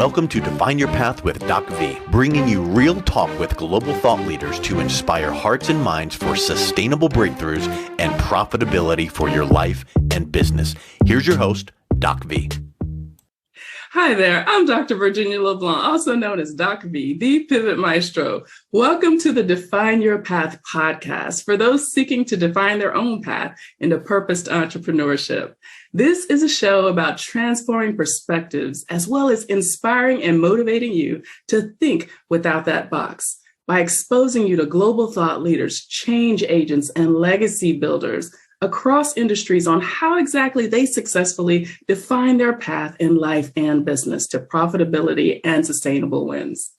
Welcome to Define Your Path with DocV, bringing you real talk with global thought leaders to inspire hearts and minds for sustainable breakthroughs and profitability for your life and business. Here's your host, DocV. Hi there, I'm Dr. Virginia LeBlanc, also known as DocV, the Pivot Maestro. Welcome to the Define Your Path podcast for those seeking to define their own path into purposed entrepreneurship. This is a show about transforming perspectives as well as inspiring and motivating you to think without that box by exposing you to global thought leaders, change agents, and legacy builders across industries on how exactly they successfully define their path in life and business to profitability and sustainable wins.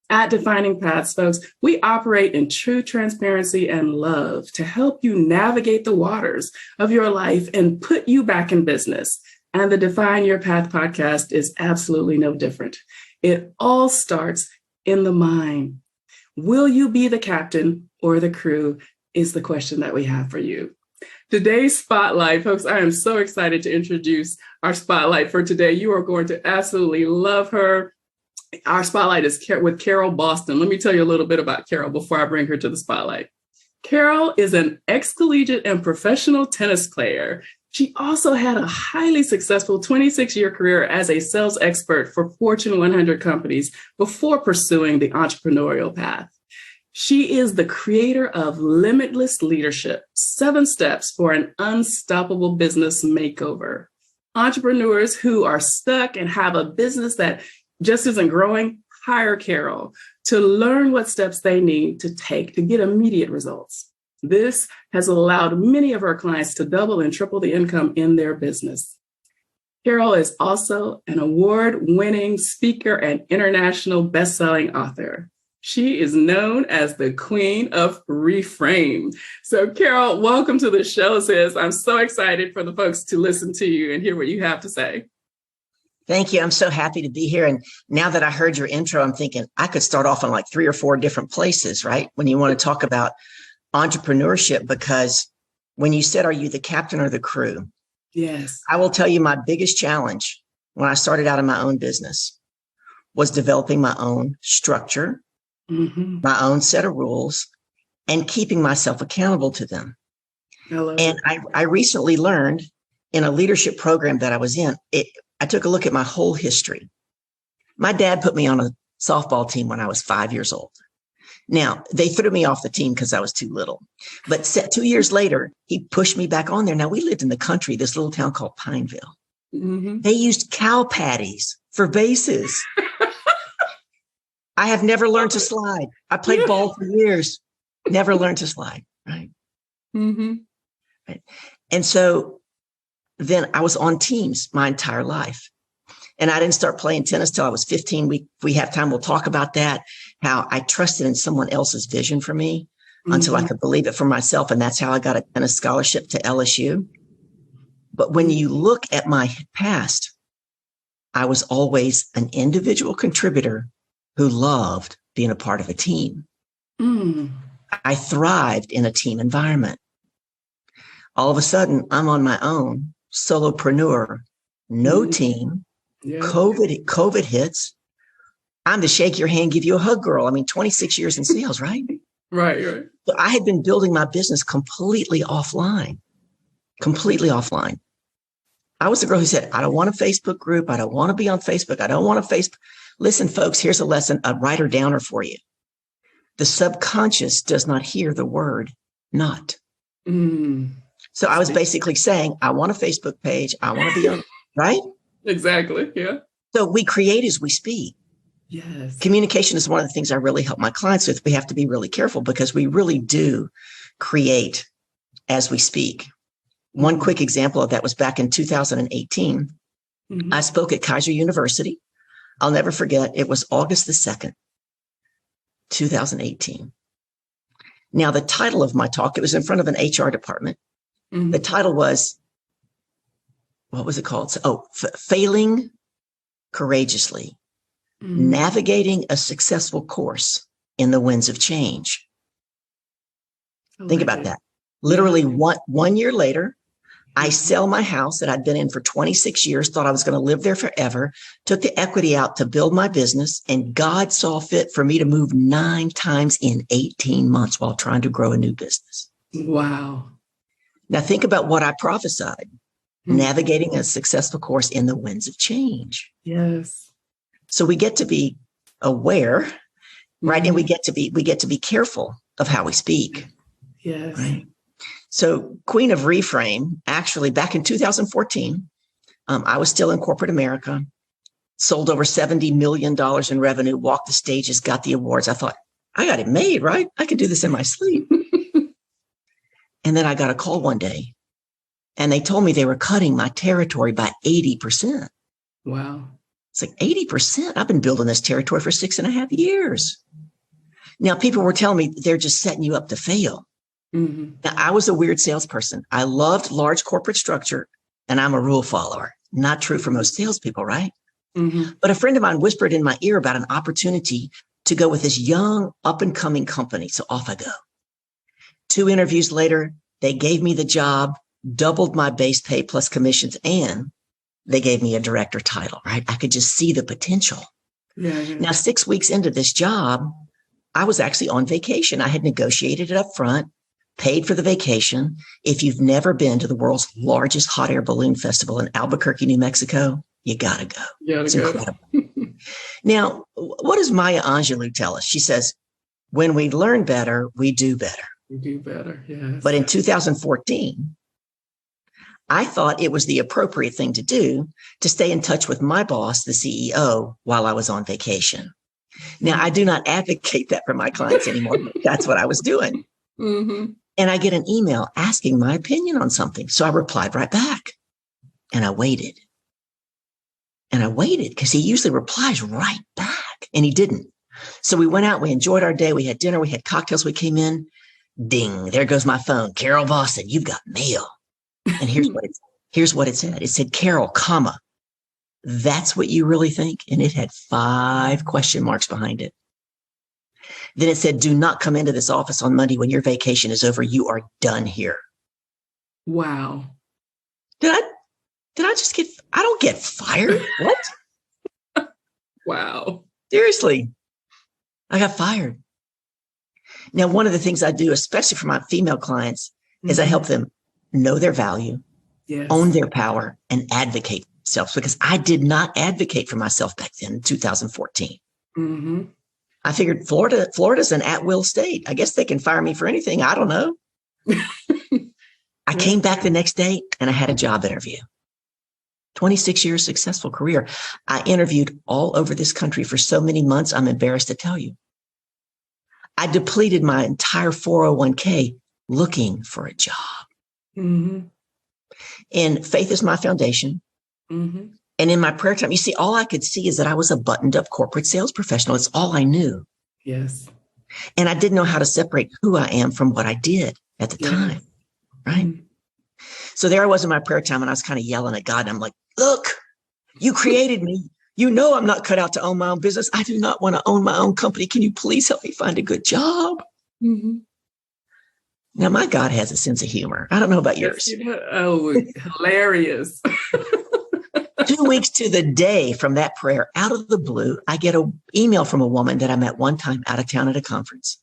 At Defining Paths, folks, we operate in true transparency and love to help you navigate the waters of your life and put you back in business. And the Define Your Path podcast is absolutely no different. It all starts in the mind. Will you be the captain or the crew is the question that we have for you. Today's spotlight, folks, I am so excited to introduce our spotlight for today. You are going to absolutely love her. Our spotlight is with Carol Boston. Let me tell you a little bit about Carol before I bring her to the spotlight. Carol is an ex-collegiate and professional tennis player. She also had a highly successful 26-year career as a sales expert for Fortune 100 companies before pursuing the entrepreneurial path. She is the creator of Limitless Leadership, 7 Steps for an Unstoppable Business Makeover. Entrepreneurs who are stuck and have a business that just isn't growing, hire Carol to learn what steps they need to take to get immediate results. This has allowed many of our clients to double and triple the income in their business. Carol is also an award-winning speaker and international best-selling author. She is known as the Queen of Reframe. So Carol, welcome to the show, sis. I'm so excited for the folks to listen to you and hear what you have to say. Thank you. I'm so happy to be here. And now that I heard your intro, I'm thinking I could start off in like 3 or 4 different places, right? When you want to talk about entrepreneurship, because when you said, are you the captain or the crew? Yes. I will tell you my biggest challenge when I started out in my own business was developing my own structure, my own set of rules, and keeping myself accountable to them. And I recently learned in a leadership program that I was in, I took a look at my whole history. My dad put me on a softball team when I was 5 years old. Now, they threw me off the team because I was too little. But 2 years later, he pushed me back on there. Now, we lived in the country, this little town called Pineville. They used cow patties for bases. I have never learned to slide. I played ball for years, never learned to slide, right? Right. And so then I was on teams my entire life. And I didn't start playing tennis till I was 15. We have time. We'll talk about that, how I trusted in someone else's vision for me until I could believe it for myself. And that's how I got a tennis scholarship to LSU. But when you look at my past, I was always an individual contributor who loved being a part of a team. I thrived in a team environment. All of a sudden, I'm on my own, solopreneur, no team. COVID hits. I'm the shake your hand, give you a hug girl. I mean, 26 years in sales, right? Right. So I had been building my business completely offline. I was the girl who said, I don't want a Facebook group. I don't want to be on Facebook. I don't want a Facebook. Listen, folks, here's a lesson, a writer downer for you. The subconscious does not hear the word not. So I was basically saying, I want a Facebook page. I want to be on, right? Exactly. Yeah. So we create as we speak. Yes. Communication is one of the things I really help my clients with. We have to be really careful because we really do create as we speak. One quick example of that was back in 2018. I spoke at Keiser University. I'll never forget. It was August the 2nd, 2018. Now, the title of my talk, it was in front of an HR department. The title was, what was it called? Failing Courageously, Navigating a Successful Course in the Winds of Change. Think about that. Literally one year later, I sell my house that I'd been in for 26 years, thought I was going to live there forever, took the equity out to build my business, and God saw fit for me to move 9 times in 18 months while trying to grow a new business. Wow. Now think about what I prophesied, navigating a successful course in the winds of change. Yes. So we get to be aware, right? And we get to be careful of how we speak. Yes. Right? So Queen of Reframe, actually back in 2014, I was still in corporate America, sold over $70 million in revenue, walked the stages, got the awards. I thought, I got it made, right? I can do this in my sleep. And then I got a call one day and they told me they were cutting my territory by 80%. Wow. It's like 80%. I've been building this territory for 6.5 years. Now people were telling me they're just setting you up to fail. Mm-hmm. Now, I was a weird salesperson. I loved large corporate structure and I'm a rule follower. Not true for most salespeople, right? Mm-hmm. But a friend of mine whispered in my ear about an opportunity to go with this young up and coming company. So off I go. 2 interviews later, they gave me the job, doubled my base pay plus commissions, and they gave me a director title, right? I could just see the potential. Yeah. Now, 6 weeks into this job, I was actually on vacation. I had negotiated it up front, paid for the vacation. If you've never been to the world's largest hot air balloon festival in Albuquerque, New Mexico, you got to go. It's incredible. Now, what does Maya Angelou tell us? She says, when we learn better, we do better. We do better, yes. But in 2014, I thought it was the appropriate thing to do to stay in touch with my boss, the CEO, while I was on vacation. Now, I do not advocate that for my clients anymore. But that's what I was doing. Mm-hmm. And I get an email asking my opinion on something. So I replied right back. And I waited. And I waited because he usually replies right back. And he didn't. So we went out, we enjoyed our day. We had dinner, we had cocktails. We came in. Ding, there goes my phone. Carol Boston, you've got mail. And here's what it said. It said, Carol, comma, that's what you really think? And it had 5 question marks behind it. Then it said, do not come into this office on Monday when your vacation is over. You are done here. Wow. Did I just I don't get fired. What? Wow. Seriously. I got fired. Now, one of the things I do, especially for my female clients, is I help them know their value, own their power, and advocate for themselves, because I did not advocate for myself back then in 2014. Mm-hmm. I figured Florida's an at-will state. I guess they can fire me for anything. I don't know. I came back the next day and I had a job interview. 26 years successful career. I interviewed all over this country for so many months, I'm embarrassed to tell you. I depleted my entire 401k looking for a job. Mm-hmm. And faith is my foundation. Mm-hmm. And in my prayer time, you see, all I could see is that I was a buttoned up corporate sales professional. It's all I knew. Yes. And I didn't know how to separate who I am from what I did at the time. Right. Mm-hmm. So there I was in my prayer time and I was kind of yelling at God. And I'm like, look, you created me. You know, I'm not cut out to own my own business. I do not want to own my own company. Can you please help me find a good job? Mm-hmm. Now, my God has a sense of humor. I don't know about yours. Oh, hilarious. 2 weeks to the day from that prayer, out of the blue, I get an email from a woman that I met one time out of town at a conference.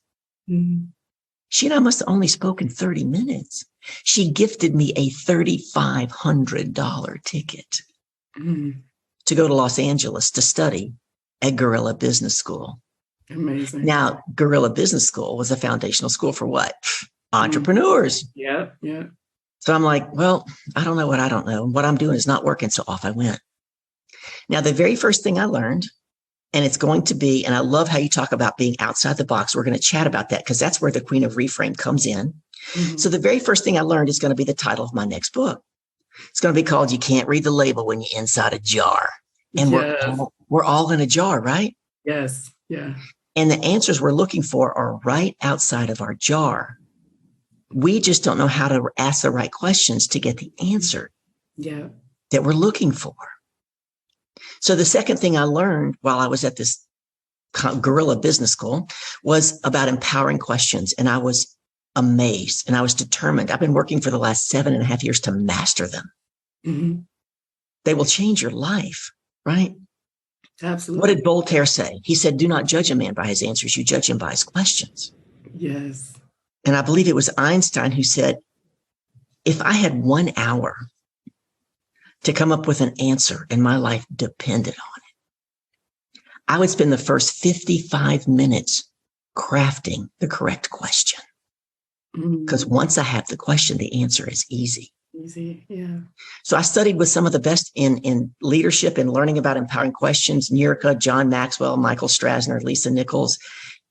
Mm-hmm. She and I must have only spoken 30 minutes. She gifted me a $3,500 ticket to go to Los Angeles to study at Guerrilla Business School. Amazing. Now, Guerrilla Business School was a foundational school for what? Entrepreneurs. Yeah. So I'm like, well, I don't know what I don't know. What I'm doing is not working. So off I went. Now, the very first thing I learned, and it's going to be, and I love how you talk about being outside the box. We're going to chat about that because that's where the Queen of Reframe comes in. Mm-hmm. So the very first thing I learned is going to be the title of my next book. It's going to be called You Can't Read the Label When You're Inside a Jar. And we're all in a jar, right? Yes. Yeah. And the answers we're looking for are right outside of our jar. We just don't know how to ask the right questions to get the answer that we're looking for. So the second thing I learned while I was at this Guerrilla Business School was about empowering questions. And I was amazed and I was determined. I've been working for the last 7.5 years to master them. Mm-hmm. They will change your life, right? Absolutely. What did Voltaire say? He said, do not judge a man by his answers. You judge him by his questions. Yes. And I believe it was Einstein who said, if I had 1 hour to come up with an answer and my life depended on it, I would spend the first 55 minutes crafting the correct question. Because once I have the question, the answer is easy. Easy, yeah. So I studied with some of the best in leadership and learning about empowering questions, Nirka, John Maxwell, Michael Strasner, Lisa Nichols.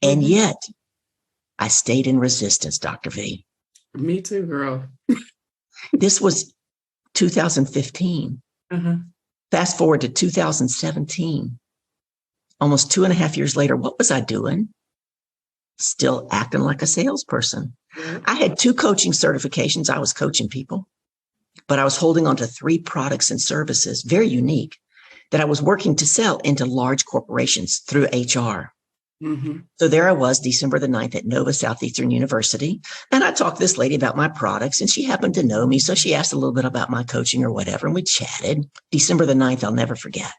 And yet I stayed in resistance, Dr. V. Me too, girl. This was 2015. Fast forward to 2017. Almost 2.5 years later, what was I doing? Still acting like a salesperson. I had 2 coaching certifications. I was coaching people, but I was holding on to 3 products and services, very unique, that I was working to sell into large corporations through HR. So there I was, December the 9th at Nova Southeastern University. And I talked to this lady about my products and she happened to know me. So she asked a little bit about my coaching or whatever. And we chatted. December the 9th, I'll never forget.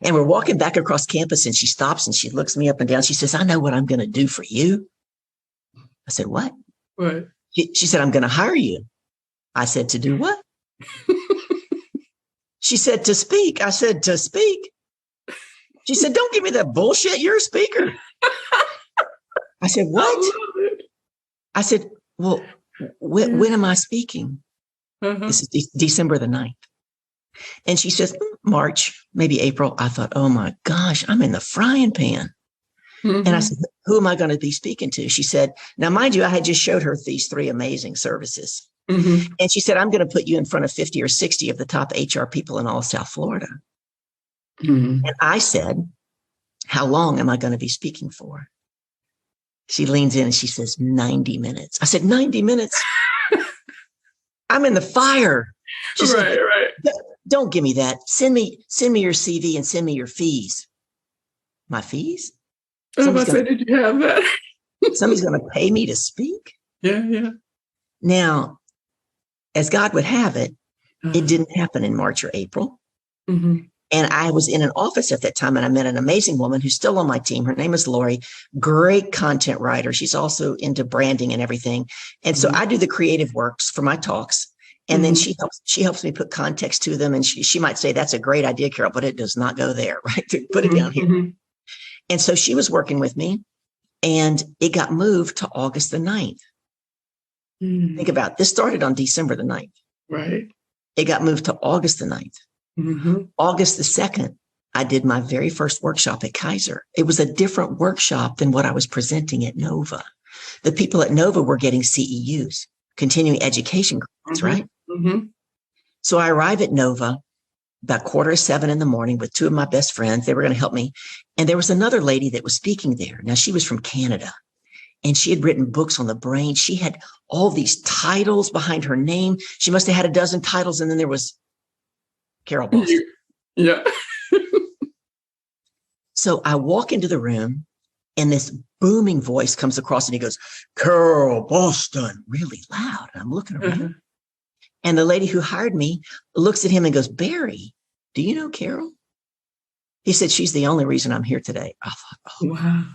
And we're walking back across campus and she stops and she looks me up and down. She says, I know what I'm going to do for you. I said, what? What? She said, I'm going to hire you. I said, to do what? She said, to speak. I said, to speak. She said, don't give me that bullshit. You're a speaker. I said, what? I said, well, when am I speaking? This is December the 9th. And she says, March, maybe April. I thought, oh my gosh, I'm in the frying pan. And I said, who am I going to be speaking to? She said, now, mind you, I had just showed her these 3 amazing services. And she said, I'm going to put you in front of 50 or 60 of the top HR people in all South Florida. And I said, how long am I going to be speaking for? She leans in and she says, 90 minutes. I said, 90 minutes? I'm in the fire. She said, don't give me that. Send me your CV and send me your fees. My fees? Did you have that? Somebody's going to pay me to speak? Yeah. Now, as God would have it, it didn't happen in March or April. And I was in an office at that time and I met an amazing woman who's still on my team. Her name is Lori, great content writer. She's also into branding and everything. And so I do the creative works for my talks. And then she helps me put context to them. And she might say, that's a great idea, Carol, but it does not go there, right? Put it down here. And so she was working with me and it got moved to August the 9th. Think about it. This started on December the 9th. Right. It got moved to August the 9th. August the 2nd, I did my very first workshop at Keiser. It was a different workshop than what I was presenting at Nova. The people at Nova were getting CEUs, continuing education grants, right? So I arrive at Nova about 6:45 in the morning with 2 of my best friends. They were going to help me. And there was another lady that was speaking there. Now, she was from Canada and she had written books on the brain. She had all these titles behind her name. She must have had a dozen titles. And then there was Carol Boston. Yeah. So I walk into the room and this booming voice comes across and he goes, Carol Boston, really loud. And I'm looking around. And the lady who hired me looks at him and goes, Barry, do you know Carol? He said, she's the only reason I'm here today. I thought, oh, wow.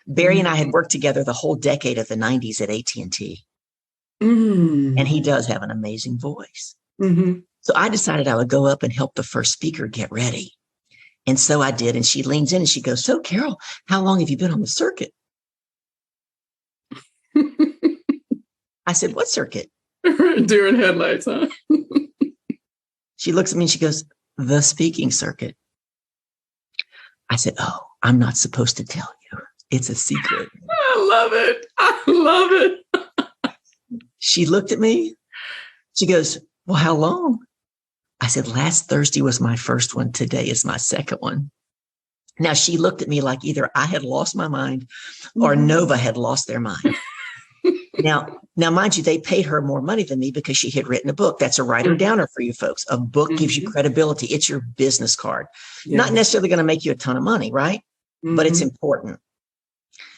Barry and I had worked together the whole decade of the 90s at AT&T. And he does have an amazing voice. So I decided I would go up and help the first speaker get ready. And so I did. And she leans in and she goes, so Carol, how long have you been on the circuit? I said, what circuit? Deer in headlights, huh? She looks at me and she goes, the speaking circuit. I said, oh, I'm not supposed to tell you. It's a secret. I love it. I love it. She looked at me. She goes, well, how long? I said, last Thursday was my first one. Today is my second one. Now, she looked at me like either I had lost my mind or Nova had lost their mind. Now, mind you, they paid her more money than me because she had written a book. That's a writer downer for you folks. A book gives you credibility. It's your business card. Not necessarily going to make you a ton of money, right? But it's important.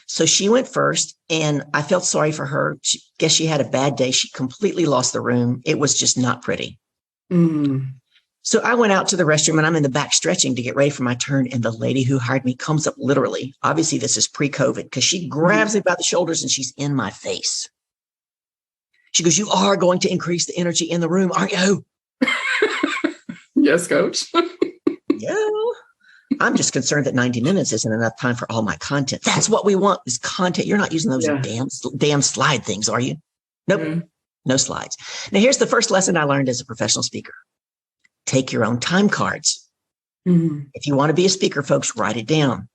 So she went first, and I felt sorry for her. Guess she had a bad day. She completely lost the room. It was just not pretty. So I went out to the restroom, and I'm in the back stretching to get ready for my turn. And the lady who hired me comes up literally. Obviously, this is pre-COVID, because she grabs me by the shoulders and she's in my face. She goes, "You are going to increase the energy in the room, aren't you?" Yes, coach. Yeah. I'm just concerned that 90 minutes isn't enough time for all my content. That's what we want, is content. You're not using those damn slide things, are you? Nope. No slides. Now, here's the first lesson I learned as a professional speaker. Take your own time cards. If you want to be a speaker, folks, write it down,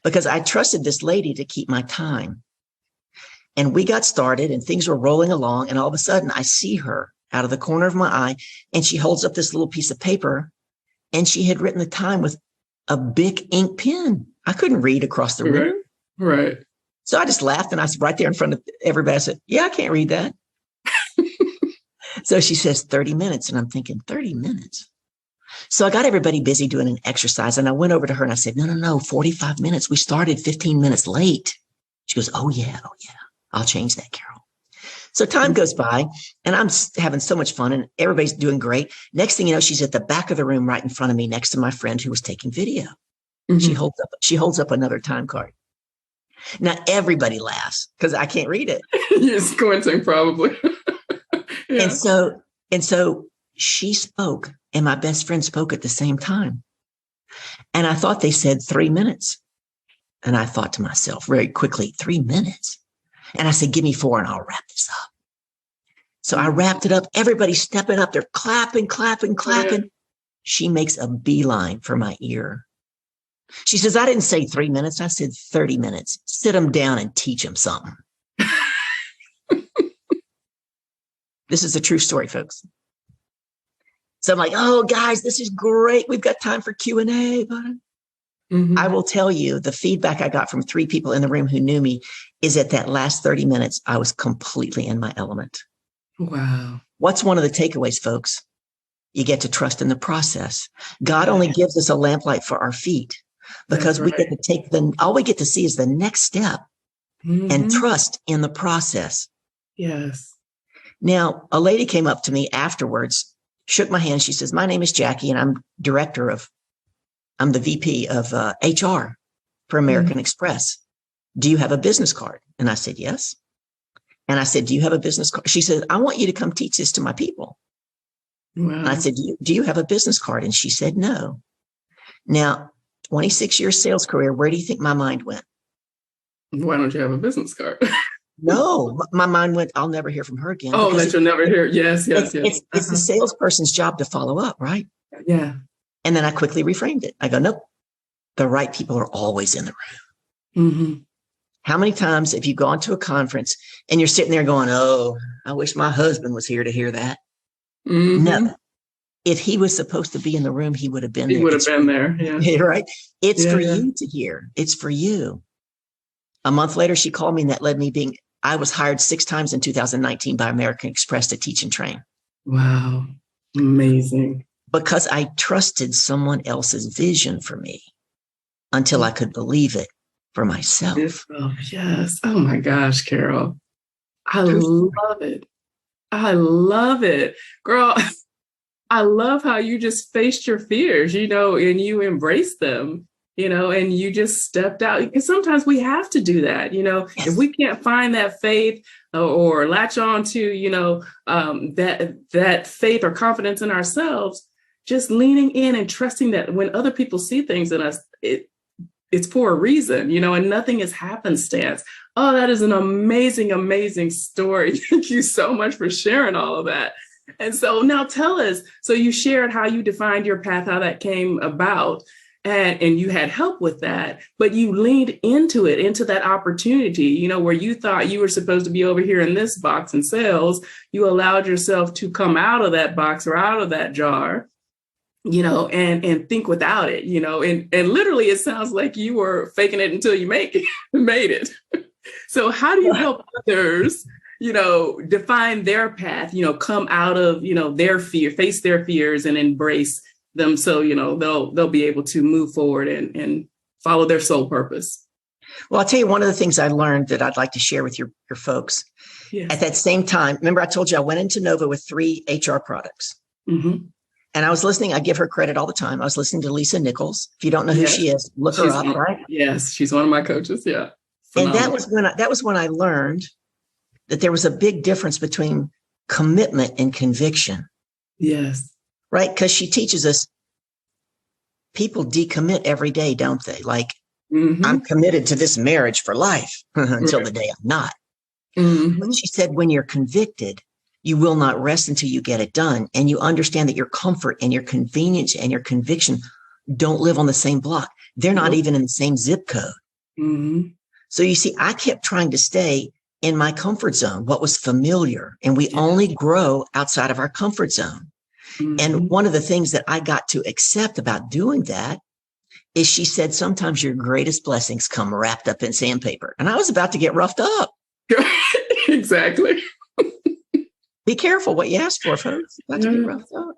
because I trusted this lady to keep my time. And we got started and things were rolling along. And all of a sudden I see her out of the corner of my eye, and she holds up this little piece of paper, and she had written the time with a big ink pen. I couldn't read across the room. Right. So I just laughed, and I said right there in front of everybody, I said, "Yeah, I can't read that." So she says 30 minutes. And I'm thinking, 30 minutes. So I got everybody busy doing an exercise, and I went over to her and I said, no, 45 minutes. We started 15 minutes late. She goes, oh yeah. I'll change that, Carol. So time goes by, and I'm having so much fun, and everybody's doing great. Next thing you know, she's at the back of the room right in front of me, next to my friend who was taking video. She holds up another time card. Now everybody laughs because I can't read it. You're squinting probably. Yeah. And so she spoke, and my best friend spoke at the same time. And I thought they said 3 minutes. And I thought to myself very quickly, 3 minutes. And I said, give me 4 and I'll wrap this up. So I wrapped it up. Everybody's stepping up. They're clapping. Yeah. She makes a beeline for my ear. She says, I didn't say 3 minutes. I said 30 minutes. Sit them down and teach them something. This is a true story, folks. So I'm like, oh, guys, this is great. We've got time for Q&A. I will tell you, the feedback I got from 3 people in the room who knew me is at that last 30 minutes, I was completely in my element. Wow. What's one of the takeaways, folks? You get to trust in the process. God only gives us a lamplight for our feet, because we get to take all we get to see is the next step and trust in the process. Yes. Now, a lady came up to me afterwards, shook my hand. She says, my name is Jackie, and I'm the VP of HR for American Express. Do you have a business card? And I said, yes. And I said, do you have a business card? She said, I want you to come teach this to my people. Wow. And I said, do you have a business card? And she said, no. Now, 26 years sales career, where do you think my mind went? Why don't you have a business card? No, my mind went, I'll never hear from her again. Oh, that you'll never hear. Yes. It's the salesperson's job to follow up, right? Yeah. And then I quickly reframed it. I go, nope, the right people are always in the room. How many times have you gone to a conference and you're sitting there going, oh, I wish my husband was here to hear that? No. If he was supposed to be in the room, he would have been there. He would have been there. Yeah. Right. It's for you to hear. It's for you. A month later, she called me, and that led me I was hired 6 times in 2019 by American Express to teach and train. Wow. Amazing. Because I trusted someone else's vision for me until I could believe it for myself. Oh, yes. Oh my gosh, Carol. I love it. I love it. Girl, I love how you just faced your fears, and you embraced them, and you just stepped out. And sometimes we have to do that, yes. If we can't find that faith or latch on to, that faith or confidence in ourselves, just leaning in and trusting that when other people see things in us, it's for a reason, and nothing is happenstance. Oh, that is an amazing, amazing story. Thank you so much for sharing all of that. And so now tell us, so you shared how you defined your path, how that came about, and you had help with that, but you leaned into that opportunity, where you thought you were supposed to be over here in this box in sales. You allowed yourself to come out of that box or out of that jar, and think without it, and literally it sounds like you were faking it until you made it. So how do you help others, define their path, come out of, their fear, face their fears and embrace them. So, they'll be able to move forward and follow their soul purpose. Well, I'll tell you one of the things I learned that I'd like to share with your folks. Yes. At that same time, remember I told you I went into Nova with 3 HR products. Mm-hmm. And I was listening. I give her credit all the time. I was listening to Lisa Nichols. If you don't know who she is, look her up, right? Yes, she's one of my coaches. Yeah. Phenomenal. And that was when I learned that there was a big difference between commitment and conviction. Yes. Right? Because she teaches us people decommit every day, don't they? Like, I'm committed to this marriage for life until the day I'm not. But she said, when you're convicted, you will not rest until you get it done. And you understand that your comfort and your convenience and your conviction don't live on the same block. They're not even in the same zip code. Mm-hmm. So you see, I kept trying to stay in my comfort zone, what was familiar. And we only grow outside of our comfort zone. Mm-hmm. And one of the things that I got to accept about doing that is she said, sometimes your greatest blessings come wrapped up in sandpaper. And I was about to get roughed up. Exactly. Be careful what you ask for, folks. About to get roughed up.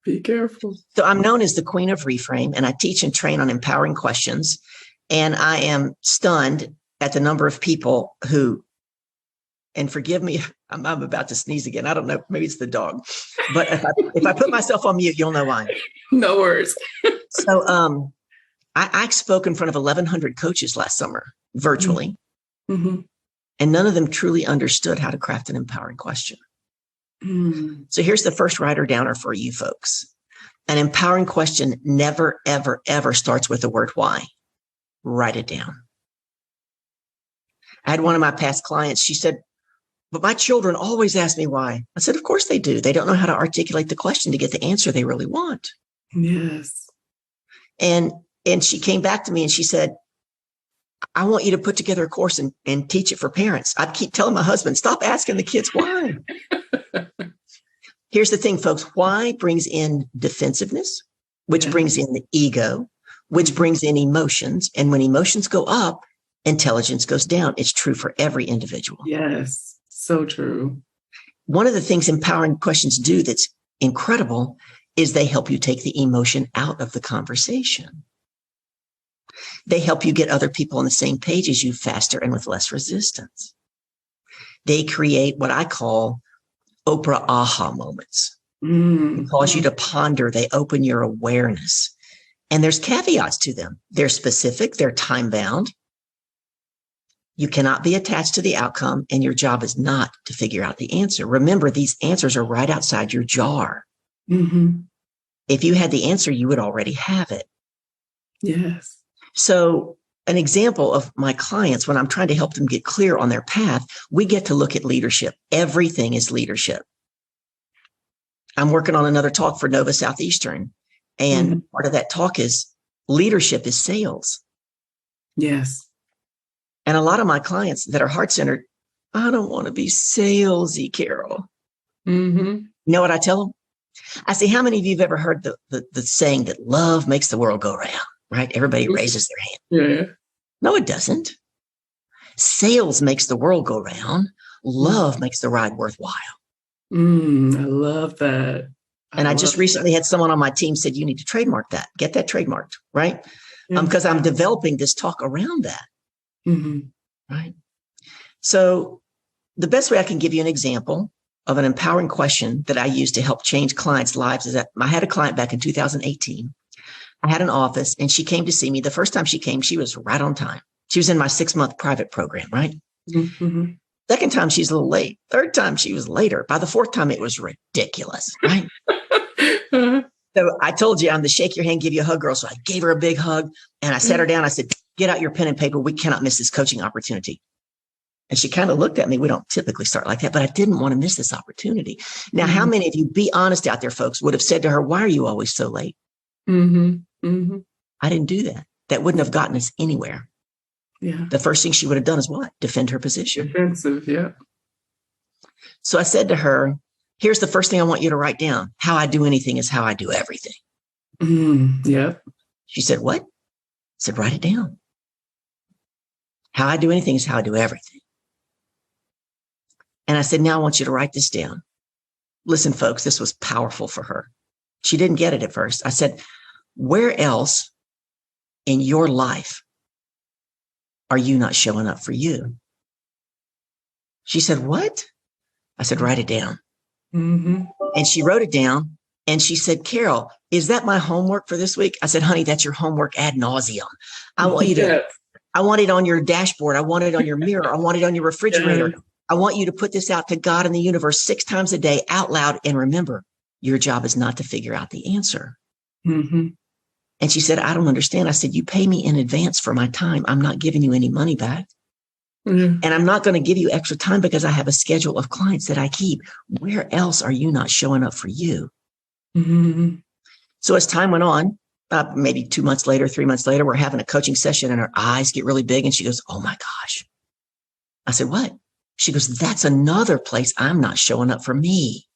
Be careful. So I'm known as the Queen of Reframe, and I teach and train on empowering questions. And I am stunned at the number of people who, and forgive me, I'm about to sneeze again. I don't know. Maybe it's the dog. But if I put myself on mute, you'll know why. No worries. So I spoke in front of 1,100 coaches last summer, virtually. Mm-hmm. And none of them truly understood how to craft an empowering question. Mm. So here's the first writer downer for you folks. An empowering question never, ever, ever starts with the word why. Write it down. I had one of my past clients. She said, but my children always ask me why. I said, of course they do. They don't know how to articulate the question to get the answer they really want. Yes. And she came back to me and she said, I want you to put together a course and teach it for parents. I keep telling my husband, stop asking the kids why. Here's the thing, folks. Why brings in defensiveness, which brings in the ego, which brings in emotions. And when emotions go up, intelligence goes down. It's true for every individual. Yes, so true. One of the things empowering questions do that's incredible is they help you take the emotion out of the conversation. They help you get other people on the same page as you faster and with less resistance. They create what I call Oprah aha moments. They cause you to ponder. They open your awareness. And there's caveats to them. They're specific. They're time bound. You cannot be attached to the outcome, and your job is not to figure out the answer. Remember, these answers are right outside your jar. Mm-hmm. If you had the answer, you would already have it. Yes. So an example of my clients, when I'm trying to help them get clear on their path, we get to look at leadership. Everything is leadership. I'm working on another talk for Nova Southeastern. And part of that talk is leadership is sales. Yes. And a lot of my clients that are heart-centered, I don't want to be salesy, Carol. Mm-hmm. You know what I tell them? I say, how many of you have ever heard the saying that love makes the world go round, right? Everybody raises their hand. Yeah. No, it doesn't. Sales makes the world go round. Love makes the ride worthwhile. I love that. And I just recently had someone on my team said, you need to trademark that. Get that trademarked, right? Because I'm developing this talk around that. Mm-hmm. Right. So the best way I can give you an example of an empowering question that I use to help change clients' lives is that I had a client back in 2018. I had an office and she came to see me. The first time she came, she was right on time. She was in my 6-month private program, right? Mm-hmm. Second time, she's a little late. Third time, she was later. By the fourth time, it was ridiculous, right? So I told you I'm the shake your hand, give you a hug girl. So I gave her a big hug and I sat her down. I said, get out your pen and paper. We cannot miss this coaching opportunity. And she kind of looked at me. We don't typically start like that, but I didn't want to miss this opportunity. Now, how many of you, be honest out there, folks, would have said to her, why are you always so late? Mm-hmm. I didn't do that. That wouldn't have gotten us anywhere. Yeah. The first thing she would have done is what? Defend her position. Defensive, yeah. So I said to her, here's the first thing I want you to write down. How I do anything is how I do everything. Yeah. She said, what? I said, write it down. How I do anything is how I do everything. And I said, now I want you to write this down. Listen, folks, this was powerful for her. She didn't get it at first. I said, where else in your life are you not showing up for you? She said, what? I said, write it down. Mm-hmm. And she wrote it down. And she said, Carol, is that my homework for this week? I said, honey, that's your homework ad nauseum. I want you to, I want it on your dashboard. I want it on your mirror. I want it on your refrigerator. Yes. I want you to put this out to God and the universe 6 times a day out loud. And remember, your job is not to figure out the answer. Mm-hmm. And she said, I don't understand. I said, you pay me in advance for my time. I'm not giving you any money back. Mm-hmm. And I'm not going to give you extra time because I have a schedule of clients that I keep. Where else are you not showing up for you? Mm-hmm. So as time went on, maybe 2 months later, 3 months later, we're having a coaching session and her eyes get really big. And she goes, oh my gosh. I said, what? She goes, that's another place I'm not showing up for me.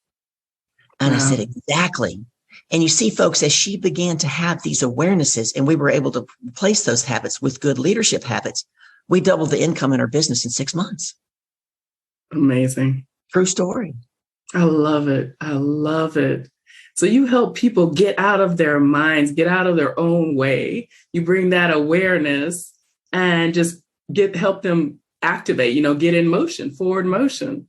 And I said, exactly. And you see, folks, as she began to have these awarenesses and we were able to replace those habits with good leadership habits, we doubled the income in our business in 6 months. Amazing. True story. I love it. I love it. So you help people get out of their minds, get out of their own way. You bring that awareness and just help them activate, get in motion, forward motion.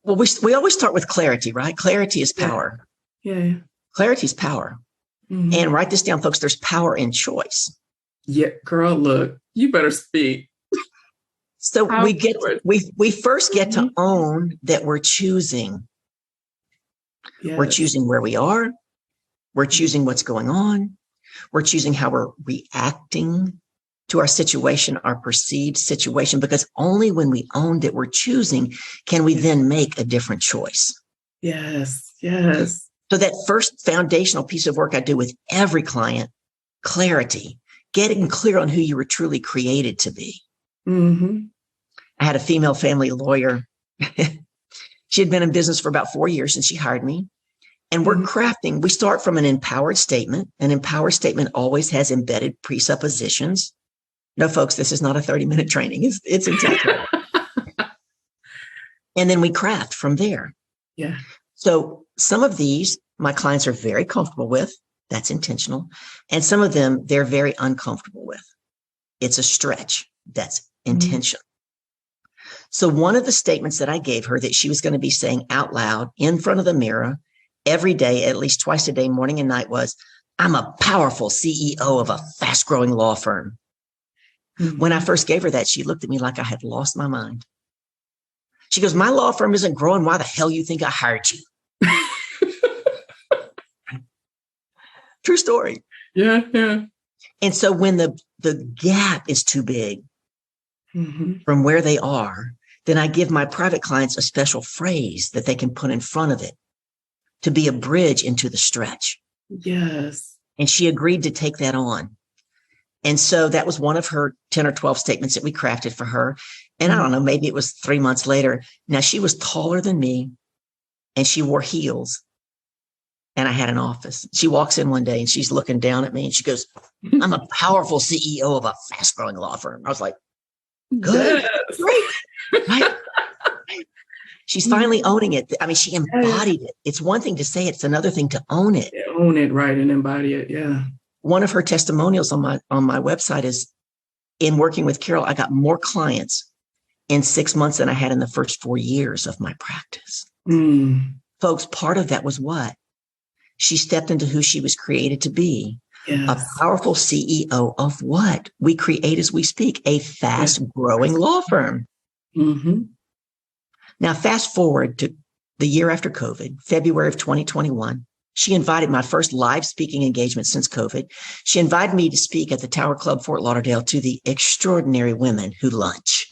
Well, we always start with clarity, right? Clarity is power. Yeah. Clarity is power. Mm-hmm. And write this down, folks. There's power in choice. Yeah, girl, look, you better speak. So we first get to own that we're choosing. Yes. We're choosing where we are. We're choosing what's going on. We're choosing how we're reacting to our situation, our perceived situation, because only when we own that we're choosing can we then make a different choice. Yes. Yes. So that first foundational piece of work I do with every client, clarity, getting clear on who you were truly created to be. Mm-hmm. I had a female family lawyer. She had been in business for about 4 years and she hired me. And we're crafting, we start from an empowered statement. An empowered statement always has embedded presuppositions. No, folks, this is not a 30-minute training. It's exactly. And then we craft from there. Yeah. So some of these, my clients are very comfortable with. That's intentional. And some of them, they're very uncomfortable with. It's a stretch. That's intentional. So one of the statements that I gave her that she was going to be saying out loud in front of the mirror every day, at least twice a day, morning and night, was, I'm a powerful CEO of a fast-growing law firm. Mm-hmm. When I first gave her that, she looked at me like I had lost my mind. She goes, my law firm isn't growing. Why the hell you think I hired you? True story. Yeah, yeah. And so when the gap is too big from where they are, then I give my private clients a special phrase that they can put in front of it to be a bridge into the stretch. Yes. And she agreed to take that on. And so that was one of her 10 or 12 statements that we crafted for her. And I don't know, maybe it was 3 months later. Now she was taller than me and she wore heels. And I had an office. She walks in one day and she's looking down at me and she goes, I'm a powerful CEO of a fast growing law firm. I was like, good, yes. Great. Right? She's finally owning it. I mean, she embodied it. It's one thing to say it. It's another thing to own it. Yeah, own it, right, and embody it. Yeah. One of her testimonials on my website is, in working with Carol, I got more clients in 6 months than I had in the first 4 years of my practice. Folks, part of that was what? She stepped into who she was created to be. Yes. A powerful CEO of what? We create as we speak, a fast-growing law firm. Mm-hmm. Now, fast forward to the year after COVID, February of 2021. She invited my first live speaking engagement since COVID. She invited me to speak at the Tower Club, Fort Lauderdale, to the extraordinary women who lunch.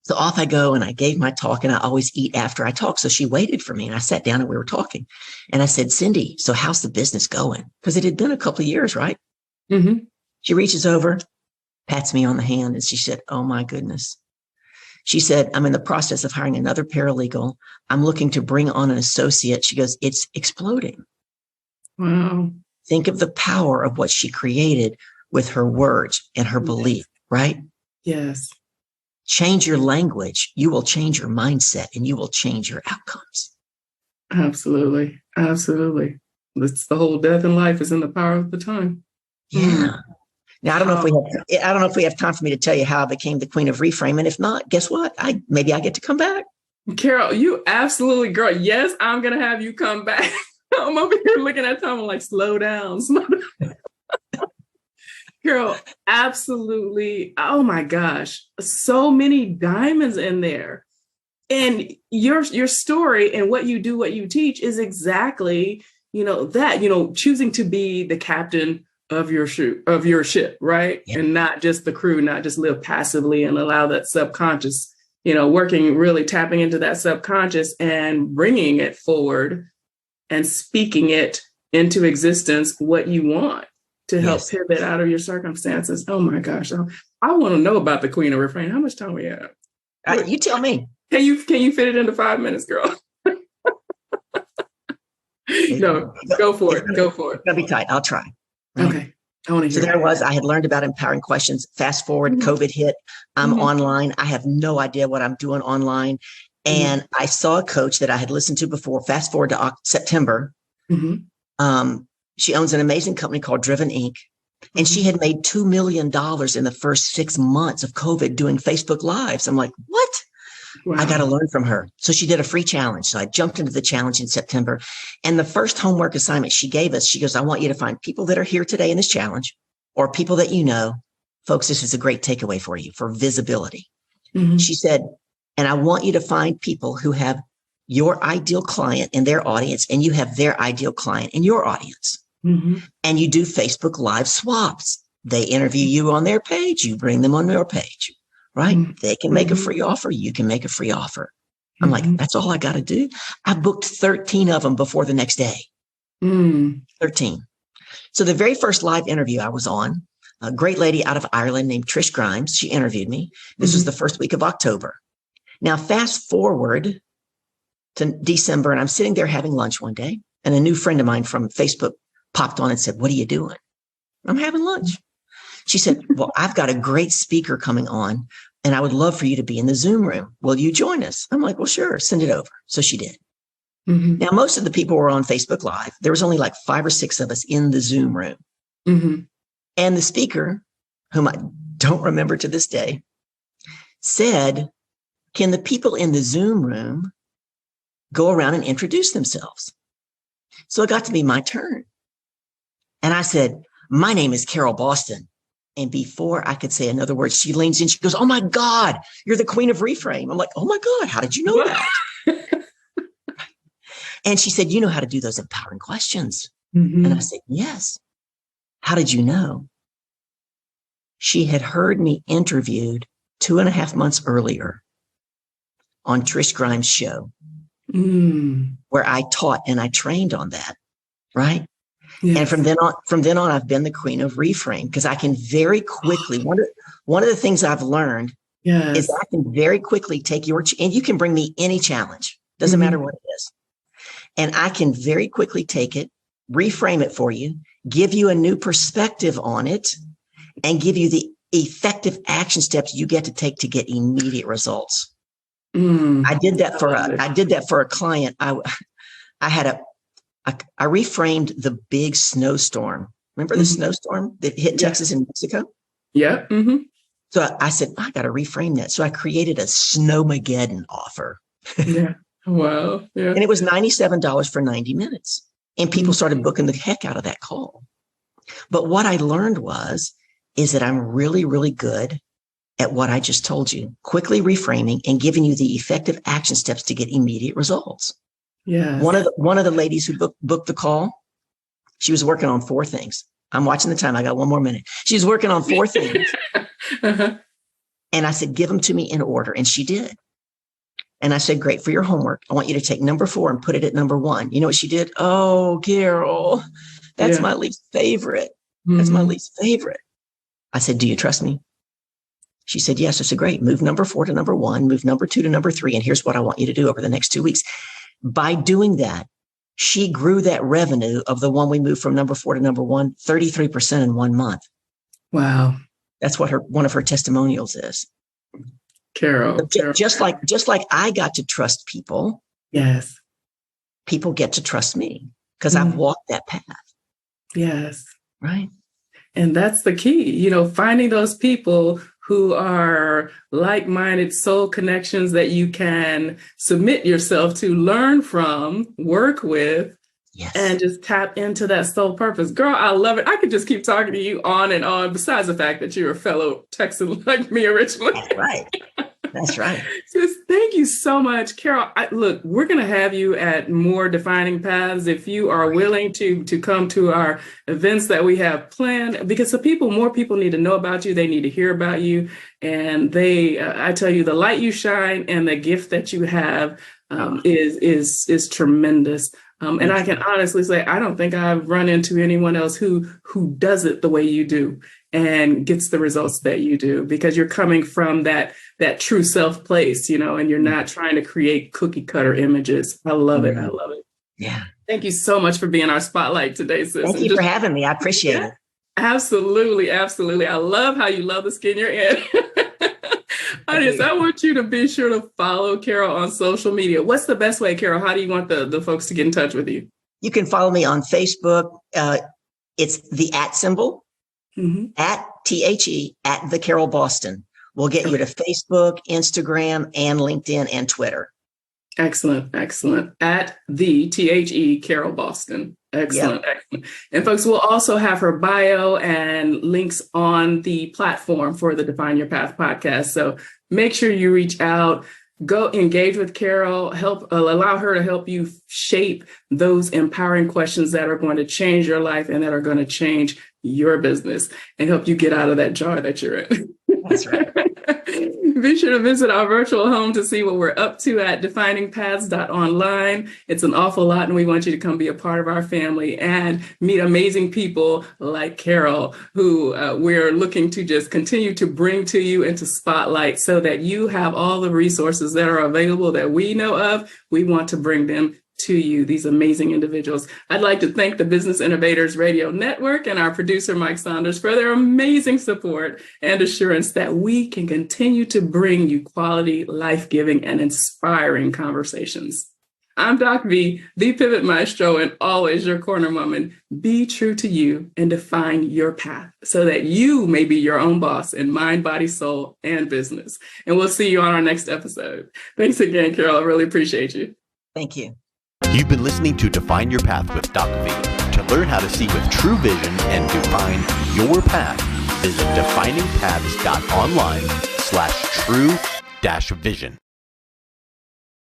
So off I go and I gave my talk, and I always eat after I talk. So she waited for me and I sat down and we were talking. And I said, Cindy, so how's the business going? Because it had been a couple of years, right? Mm-hmm. She reaches over, pats me on the hand, and she said, oh my goodness. She said, I'm in the process of hiring another paralegal. I'm looking to bring on an associate. She goes, it's exploding. Wow. Think of the power of what she created with her words and her belief, right? Yes. Change your language. You will change your mindset and you will change your outcomes. Absolutely. Absolutely. It's the whole death in life is in the power of the tongue. Yeah. Now, I don't know if we have time for me to tell you how I became the Queen of Reframe. And if not, guess what? Maybe I get to come back. Carol, you absolutely, girl. Yes, I'm going to have you come back. I'm over here looking at Tom. I'm like, slow down. Carol, absolutely. Oh my gosh. So many diamonds in there. And your story and what you do, what you teach is exactly, that, choosing to be the captain of your ship, right? Yeah. And not just the crew, not just live passively and allow that subconscious, working, really tapping into that subconscious and bringing it forward and speaking it into existence, what you want to help pivot out of your circumstances. Oh my gosh. I want to know about the Queen of Reframe. How much time we have? You tell me. Can you fit it into 5 minutes, girl? No, go for it. Go for it. It's going to be tight. I'll try. Right? Okay. I want to hear. So there was, I had learned about empowering questions. Fast forward, COVID hit. I'm online. I have no idea what I'm doing online. And I saw a coach that I had listened to before. Fast forward to September. She owns an amazing company called Driven Inc. And she had made $2 million in the first 6 months of COVID doing Facebook Lives. I'm like, what? Wow. I got to learn from her. So she did a free challenge. So I jumped into the challenge in September. And the first homework assignment she gave us, she goes, I want you to find people that are here today in this challenge or people that you know. Folks, this is a great takeaway for you for visibility. She said, and I want you to find people who have your ideal client in their audience and you have their ideal client in your audience. And you do Facebook Live swaps. They interview you on their page. You bring them on your page. Right? They can make a free offer. You can make a free offer. I'm like, that's all I got to do. I booked 13 of them before the next day. 13. So the very first live interview I was on, a great lady out of Ireland named Trish Grimes, she interviewed me. This was the first week of October. Now, fast forward to December, and I'm sitting there having lunch one day, and a new friend of mine from Facebook popped on and said, what are you doing? I'm having lunch. She said, well, I've got a great speaker coming on and I would love for you to be in the Zoom room. Will you join us? I'm like, well, sure. Send it over. So she did. Now, most of the people were on Facebook Live. There was only like 5 or 6 of us in the Zoom room. And the speaker, whom I don't remember to this day, said, can the people in the Zoom room go around and introduce themselves? So it got to be my turn. And I said, my name is Carol Boston. And before I could say another word, she leans in. She goes, oh, my God, you're the Queen of Reframe. I'm like, oh, my God, how did you know that? And she said, you know how to do those empowering questions. And I said, yes. How did you know? She had heard me interviewed 2.5 months earlier on Trish Grimes' show, where I taught and I trained on that. Right. Yes. And from then on, I've been the Queen of Reframe because I can very quickly, one of the things I've learned is I can very quickly take and you can bring me any challenge. Doesn't matter what it is. And I can very quickly take it, reframe it for you, give you a new perspective on it, and give you the effective action steps you get to take to get immediate results. I did that for a client. I reframed the big snowstorm. Remember the snowstorm that hit Texas and Mexico? Yeah. So I said, I got to reframe that. So I created a Snowmageddon offer. Yeah. Wow. Yeah. And it was $97 for 90 minutes. And people started booking the heck out of that call. But what I learned is that I'm really, really good at what I just told you, quickly reframing and giving you the effective action steps to get immediate results. Yeah. One of the ladies who booked the call, she was working on 4 things. I'm watching the time. I got 1 more minute. She was working on 4 things. And I said, give them to me in order. And she did. And I said, great, for your homework, I want you to take number 4 and put it at number 1. You know what she did? Oh, Carol, that's my least favorite. That's my least favorite. I said, do you trust me? She said, yes. I said, great. Move number 4 to number 1, move number 2 to number 3. And here's what I want you to do over the next 2 weeks. By doing that, she grew that revenue of the one we moved from number 4 to number 1, 33% in 1 month. Wow. That's what one of her testimonials is. Carol. Just like I got to trust people. Yes. People get to trust me because I've walked that path. Yes. Right. And that's the key, finding those people who are like-minded soul connections that you can submit yourself to, learn from, work with, and just tap into that soul purpose. Girl, I love it. I could just keep talking to you on and on, besides the fact that you're a fellow Texan like me originally. That's right. That's right. Just thank you so much, Carol. Look, we're going to have you at more Defining Paths if you are willing to come to our events that we have planned, because more people need to know about you. They need to hear about you. And I tell you, the light you shine and the gift that you have is tremendous. And I can honestly say, I don't think I've run into anyone else who does it the way you do and gets the results that you do, because you're coming from that true self place, and you're not trying to create cookie cutter images. I love it. I love it. Yeah. Thank you so much for being our spotlight today, sis. Thank you for having me. I appreciate it. Absolutely. Absolutely. I love how you love the skin you're in. Audience, I want you to be sure to follow Carol on social media. What's the best way, Carol? How do you want the folks to get in touch with you? You can follow me on Facebook. It's the @ at THE at the Carol Boston. We'll get you to Facebook, Instagram, and LinkedIn and Twitter. Excellent. Excellent. At the THE Carol Boston. Excellent. Yep. Excellent. And folks, we'll also have her bio and links on the platform for the Define Your Path podcast. So make sure you reach out, go engage with Carol, allow her to help you shape those empowering questions that are going to change your life and that are going to change your business and help you get out of that jar that you're in. That's right. Be sure to visit our virtual home to see what we're up to at definingpaths.online. It's an awful lot, and we want you to come be a part of our family and meet amazing people like Carol, who we're looking to just continue to bring to you into spotlight so that you have all the resources that are available that we know of. We want to bring them to you, these amazing individuals. I'd like to thank the Business Innovators Radio Network and our producer, Mike Saunders, for their amazing support and assurance that we can continue to bring you quality, life-giving, and inspiring conversations. I'm DocV, the Pivot Maestro, and always your corner woman. Be true to you and define your path so that you may be your own boss in mind, body, soul, and business. And we'll see you on our next episode. Thanks again, Carol. I really appreciate you. Thank you. You've been listening to Define Your Path with DocV. To learn how to see with true vision and define your path, visit definingpaths.online/true-vision.